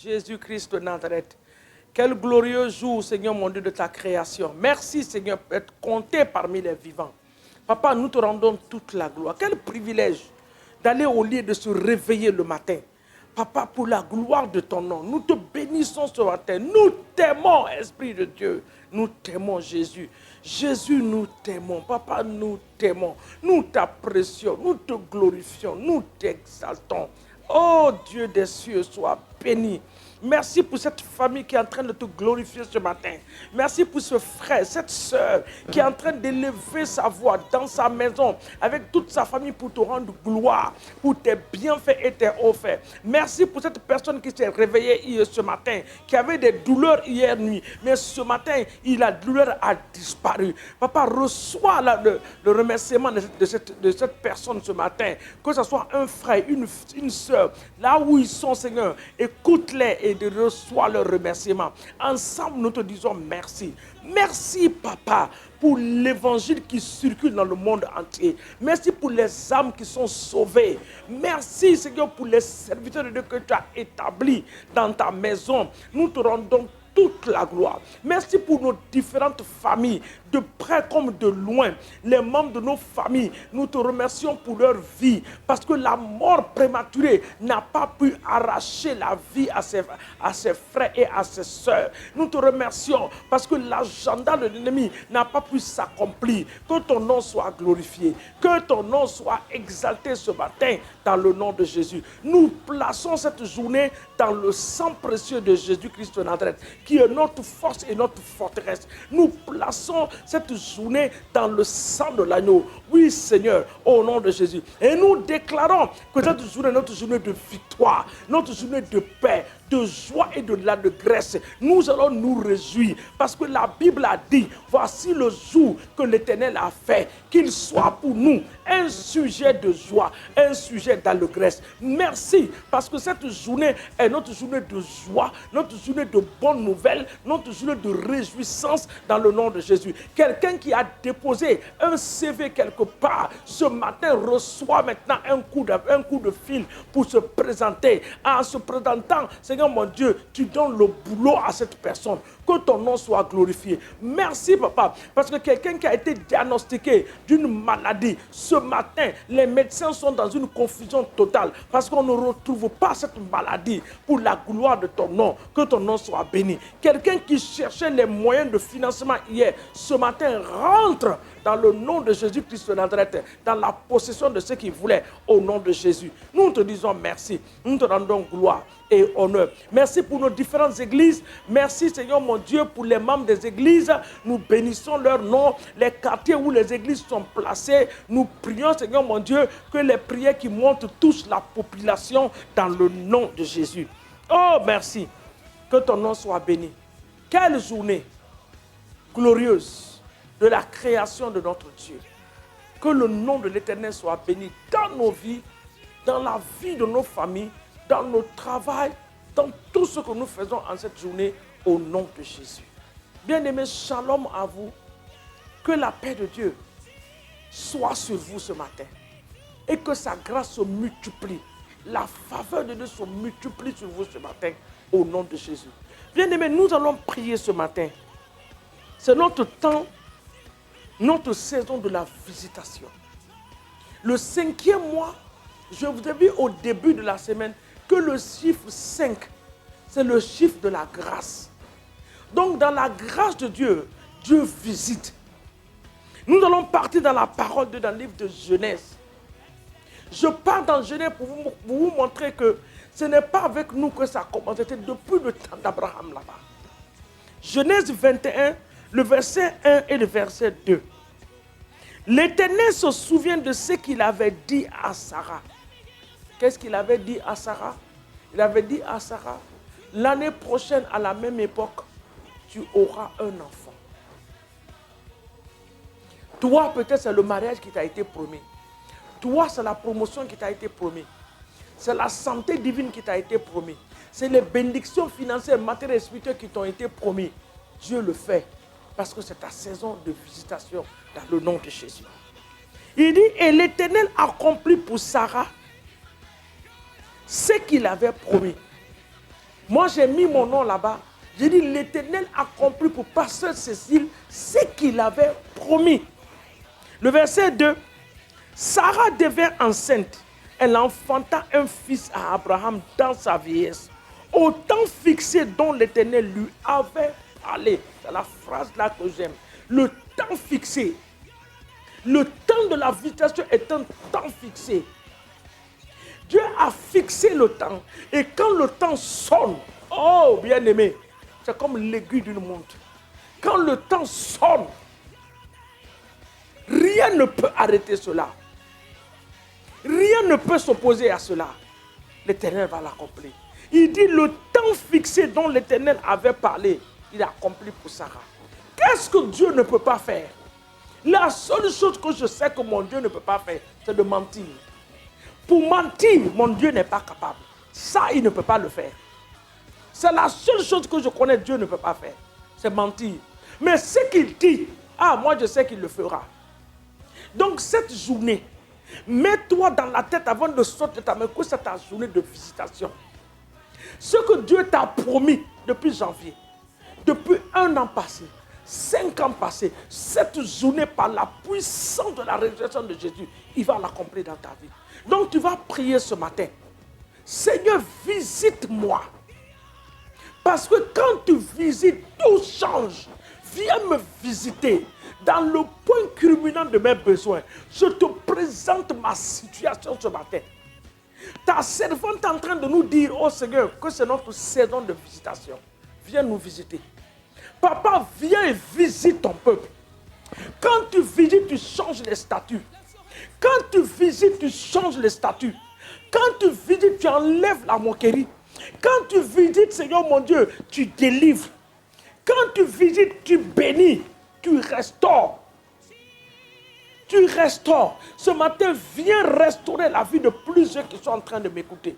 Jésus-Christ de Nazareth. Quel glorieux jour, Seigneur mon Dieu, de ta création. Merci, Seigneur, d'être compté parmi les vivants. Papa, nous te rendons toute la gloire. Quel privilège d'aller au lit et de se réveiller le matin. Papa, pour la gloire de ton nom, nous te bénissons ce matin. Nous t'aimons, Esprit de Dieu. Nous t'aimons, Jésus. Jésus, nous t'aimons. Papa, nous t'aimons. Nous t'apprécions. Nous te glorifions. Nous t'exaltons. Oh Dieu des cieux, sois béni. Merci pour cette famille qui est en train de te glorifier ce matin. Merci pour ce frère, cette sœur qui est en train d'élever sa voix dans sa maison avec toute sa famille pour te rendre gloire, pour tes bienfaits et tes hauts faits. Merci pour cette personne qui s'est réveillée hier ce matin, qui avait des douleurs hier nuit, mais ce matin, la douleur a disparu. Papa, reçois le remerciement de cette personne ce matin, que ce soit un frère, une sœur, là où ils sont, Seigneur, écoute-les et de recevoir le remerciement. Ensemble, nous te disons merci. Merci, Papa, pour l'évangile qui circule dans le monde entier. Merci pour les âmes qui sont sauvées. Merci, Seigneur, pour les serviteurs de Dieu que tu as établis dans ta maison. Nous te rendons toute la gloire. Merci pour nos différentes familles, de près comme de loin. Les membres de nos familles, nous te remercions pour leur vie, parce que la mort prématurée n'a pas pu arracher la vie à ses frères et à ses sœurs. Nous te remercions parce que l'agenda de l'ennemi n'a pas pu s'accomplir. Que ton nom soit glorifié, que ton nom soit exalté ce matin dans le nom de Jésus. Nous plaçons cette journée dans le sang précieux de Jésus-Christ de Nazareth, qui est notre force et notre forteresse. Nous plaçons cette journée dans le sang de l'agneau. Oui, Seigneur, au nom de Jésus. Et nous déclarons que cette journée est notre journée de victoire, notre journée de paix, de joie et de l'allégresse. Nous allons nous réjouir parce que la Bible a dit, voici le jour que l'Éternel a fait, qu'il soit pour nous un sujet de joie, un sujet d'allégresse. Merci parce que cette journée est notre journée de joie, notre journée de bonnes nouvelles, notre journée de réjouissance dans le nom de Jésus. Quelqu'un qui a déposé un CV quelque part, ce matin reçoit maintenant un coup de fil pour se présenter. En se présentant, Seigneur mon Dieu, tu donnes le boulot à cette personne. Que ton nom soit glorifié. Merci, Papa, parce que quelqu'un qui a été diagnostiqué d'une maladie, ce matin, les médecins sont dans une confusion totale parce qu'on ne retrouve pas cette maladie pour la gloire de ton nom. Que ton nom soit béni. Quelqu'un qui cherchait les moyens de financement hier, ce matin, rentre dans le nom de Jésus-Christ de Nazareth, dans la possession de ce qu'il voulait, au nom de Jésus. Nous te disons merci. Nous te rendons gloire et honneur. Merci pour nos différentes églises. Merci, Seigneur mon Dieu, pour les membres des églises. Nous bénissons leur nom, les quartiers où les églises sont placées. Nous prions, Seigneur mon Dieu, que les prières qui montent touchent la population dans le nom de Jésus. Oh, merci. Que ton nom soit béni. Quelle journée glorieuse de la création de notre Dieu. Que le nom de l'Éternel soit béni dans nos vies, dans la vie de nos familles, dans notre travail, dans tout ce que nous faisons en cette journée, au nom de Jésus. Bien-aimés, shalom à vous. Que la paix de Dieu soit sur vous ce matin. Et que sa grâce se multiplie. La faveur de Dieu se multiplie sur vous ce matin, au nom de Jésus. Bien-aimés, nous allons prier ce matin. C'est notre temps, notre saison de la visitation. Le 5e mois, je vous ai dit au début de la semaine que le chiffre 5, c'est le chiffre de la grâce. Donc dans la grâce de Dieu, Dieu visite. Nous allons partir dans la parole de Dieu dans le livre de Genèse. Je pars dans Genèse pour vous montrer que ce n'est pas avec nous que ça a commencé, c'était depuis le temps d'Abraham là-bas. Genèse 21, le verset 1 et le verset 2. L'Éternel se souvient de ce qu'il avait dit à Sarah. Qu'est-ce qu'il avait dit à Sarah? Il avait dit à Sarah, l'année prochaine, à la même époque, tu auras un enfant. Toi, peut-être, c'est le mariage qui t'a été promis. Toi, c'est la promotion qui t'a été promise. C'est la santé divine qui t'a été promise. C'est les bénédictions financières, matérielles et spirituelles qui t'ont été promises. Dieu le fait parce que c'est ta saison de visitation dans le nom de Jésus. Il dit, et l'Éternel accomplit pour Sarah ce qu'il avait promis. Moi, j'ai mis mon nom là-bas. J'ai dit, l'Éternel accomplit pour Pasteur Cécile ce qu'il avait promis. Le verset 2, Sarah devint enceinte. Elle enfanta un fils à Abraham dans sa vieillesse, au temps fixé dont l'Éternel lui avait parlé. C'est la phrase là que j'aime. Le temps fixé. Le temps de la visitation est un temps fixé. Dieu a fixé le temps. Et quand le temps sonne, oh bien-aimé, c'est comme l'aiguille d'une montre. Quand le temps sonne, rien ne peut arrêter cela. Rien ne peut s'opposer à cela. L'Éternel va l'accomplir. Il dit le temps fixé dont l'Éternel avait parlé, il a accompli pour Sarah. Qu'est-ce que Dieu ne peut pas faire? La seule chose que je sais que mon Dieu ne peut pas faire, c'est de mentir. Pour mentir, mon Dieu n'est pas capable. Ça, il ne peut pas le faire. C'est la seule chose que je connais, Dieu ne peut pas faire. C'est mentir. Mais ce qu'il dit, moi je sais qu'il le fera. Donc cette journée, mets-toi dans la tête avant de sortir ta main que c'est ta journée de visitation. Ce que Dieu t'a promis depuis janvier, depuis 1 an passé, 5 ans passés, cette journée par la puissance de la résurrection de Jésus, il va l'accomplir dans ta vie. Donc tu vas prier ce matin. Seigneur, visite-moi. Parce que quand tu visites, tout change. Viens me visiter. Dans le point culminant de mes besoins, je te présente ma situation ce matin. Ta servante est en train de nous dire, oh Seigneur, que c'est notre saison de visitation. Viens nous visiter. Papa, viens et visite ton peuple. Quand tu visites, tu changes les statuts. Quand tu visites, tu changes les statuts. Quand tu visites, tu enlèves la moquerie. Quand tu visites, Seigneur mon Dieu, tu délivres. Quand tu visites, tu bénis. Tu restaures. Tu restaures. Ce matin, viens restaurer la vie de plusieurs qui sont en train de m'écouter.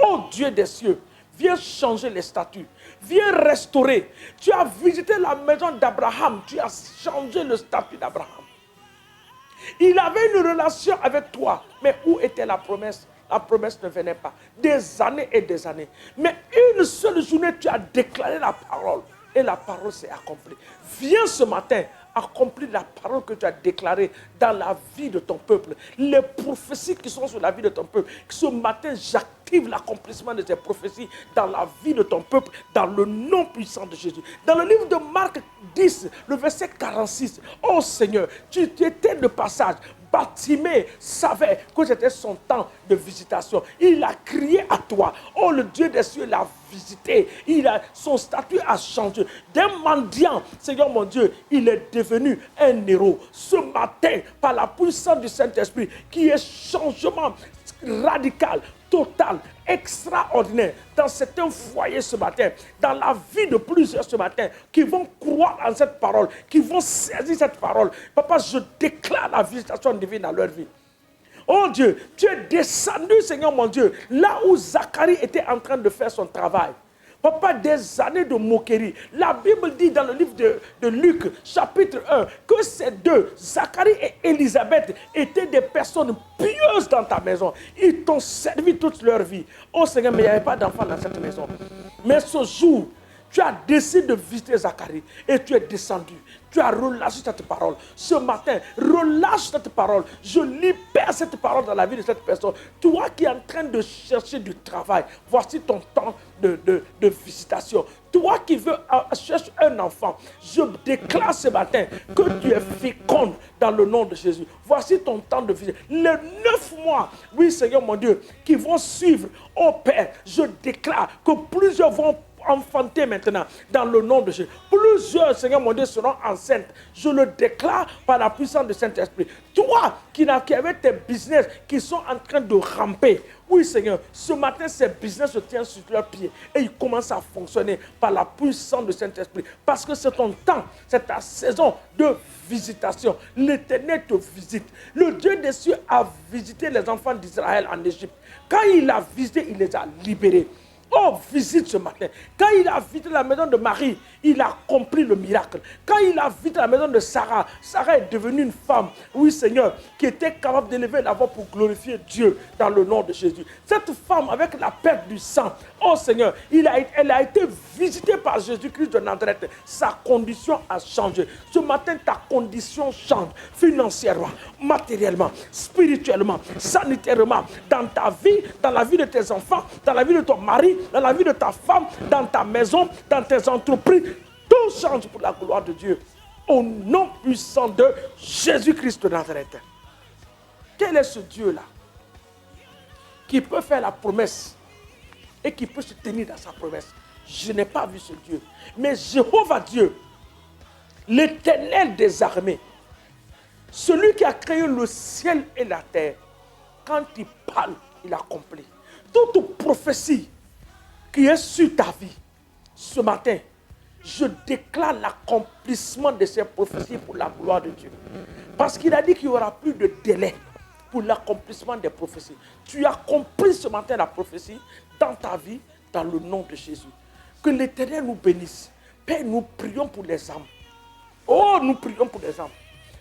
Oh Dieu des cieux, viens changer les statuts. Viens restaurer. Tu as visité la maison d'Abraham. Tu as changé le statut d'Abraham. Il avait une relation avec toi. Mais où était la promesse? La promesse ne venait pas. Des années et des années. Mais une seule journée, tu as déclaré la parole. Et la parole s'est accomplie. Viens ce matin accomplir la parole que tu as déclarée dans la vie de ton peuple. Les prophéties qui sont sur la vie de ton peuple. Ce matin, j'active l'accomplissement de ces prophéties dans la vie de ton peuple, dans le nom puissant de Jésus. Dans le livre de Marc 10, le verset 46, oh Seigneur, tu étais de passage. Bartimée savait que c'était son temps de visitation. Il a crié à toi. Oh, le Dieu des cieux l'a visité. Son statut a changé. D'un mendiant, Seigneur mon Dieu, il est devenu un héros. Ce matin, par la puissance du Saint-Esprit, qui est changement radical, total, extraordinaire dans certains foyers ce matin, dans la vie de plusieurs ce matin, qui vont croire en cette parole, qui vont saisir cette parole. Papa, je déclare la visitation divine dans leur vie. Oh Dieu, tu es descendu, Seigneur mon Dieu, là où Zacharie était en train de faire son travail. Papa, des années de moquerie. La Bible dit dans le livre de Luc, chapitre 1, que ces deux, Zacharie et Élisabeth, étaient des personnes pieuses dans ta maison. Ils t'ont servi toute leur vie. Oh Seigneur, mais il n'y avait pas d'enfant dans cette maison. Mais ce jour, tu as décidé de visiter Zacharie et tu es descendu. Tu as relâché cette parole. Ce matin, relâche cette parole. Je libère cette parole dans la vie de cette personne. Toi qui es en train de chercher du travail, voici ton temps de visitation. Toi qui veux chercher un enfant, je déclare ce matin que tu es féconde dans le nom de Jésus. Voici ton temps de visitation. Les 9 mois, oui Seigneur mon Dieu, qui vont suivre, oh Père, je déclare que plusieurs vont enfanter maintenant dans le nom de Jésus. Plusieurs, Seigneur mon Dieu, seront enceintes. Je le déclare par la puissance du Saint-Esprit. Toi qui avais tes business qui sont en train de ramper, oui Seigneur, ce matin ces business se tiennent sur leurs pieds et ils commencent à fonctionner par la puissance du Saint-Esprit. Parce que c'est ton temps, c'est ta saison de visitation. L'Éternel te visite. Le Dieu des cieux a visité les enfants d'Israël en Égypte. Quand il a visité, il les a libérés. Oh, visite ce matin. Quand il a visité la maison de Marie, il a compris le miracle. Quand il a visité la maison de Sarah, Sarah est devenue une femme, oui Seigneur, qui était capable d'élever la voix pour glorifier Dieu dans le nom de Jésus. Cette femme, avec la perte du sang, oh Seigneur, elle a été visitée par Jésus-Christ de Nazareth. Sa condition a changé. Ce matin, ta condition change financièrement, matériellement, spirituellement, sanitairement, dans ta vie, dans la vie de tes enfants, dans la vie de ton mari, dans la vie de ta femme, dans ta maison, dans tes entreprises. Tout change pour la gloire de Dieu. Au nom puissant de Jésus-Christ de Nazareth. Quel est ce Dieu-là qui peut faire la promesse et qui peut se tenir dans sa promesse? Je n'ai pas vu ce Dieu. Mais Jéhovah Dieu, l'Éternel des armées, celui qui a créé le ciel et la terre, quand il parle, il accomplit. Toute prophétie qui est sur ta vie, ce matin, je déclare l'accomplissement de ces prophéties pour la gloire de Dieu. Parce qu'il a dit qu'il n'y aura plus de délai pour l'accomplissement des prophéties. Tu as compris ce matin la prophétie dans ta vie, dans le nom de Jésus. Que l'Éternel nous bénisse. Père, nous prions pour les âmes. Oh, nous prions pour les âmes.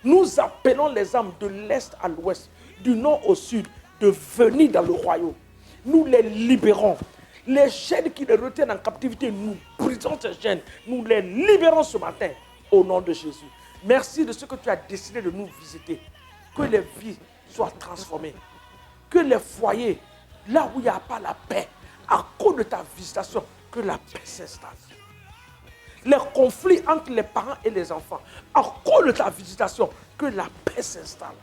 Nous appelons les âmes de l'est à l'ouest, du nord au sud, de venir dans le royaume. Nous les libérons. Les chaînes qui les retiennent en captivité, nous brisons ces chaînes. Nous les libérons ce matin au nom de Jésus. Merci de ce que tu as décidé de nous visiter. Que les vies soient transformées. Que les foyers, là où il n'y a pas la paix, à cause de ta visitation, que la paix s'installe. Les conflits entre les parents et les enfants, à cause de ta visitation, que la paix s'installe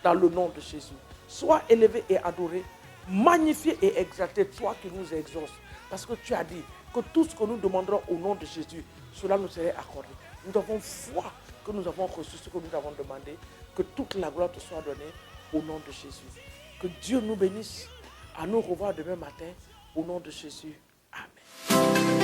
dans le nom de Jésus. Sois élevé et adoré, magnifié et exalté, toi qui nous exauces. Parce que tu as dit que tout ce que nous demanderons au nom de Jésus, cela nous serait accordé. Nous avons foi que nous avons reçu ce que nous avons demandé, que toute la gloire te soit donnée au nom de Jésus. Que Dieu nous bénisse. À nous revoir demain matin au nom de Jésus. Amen.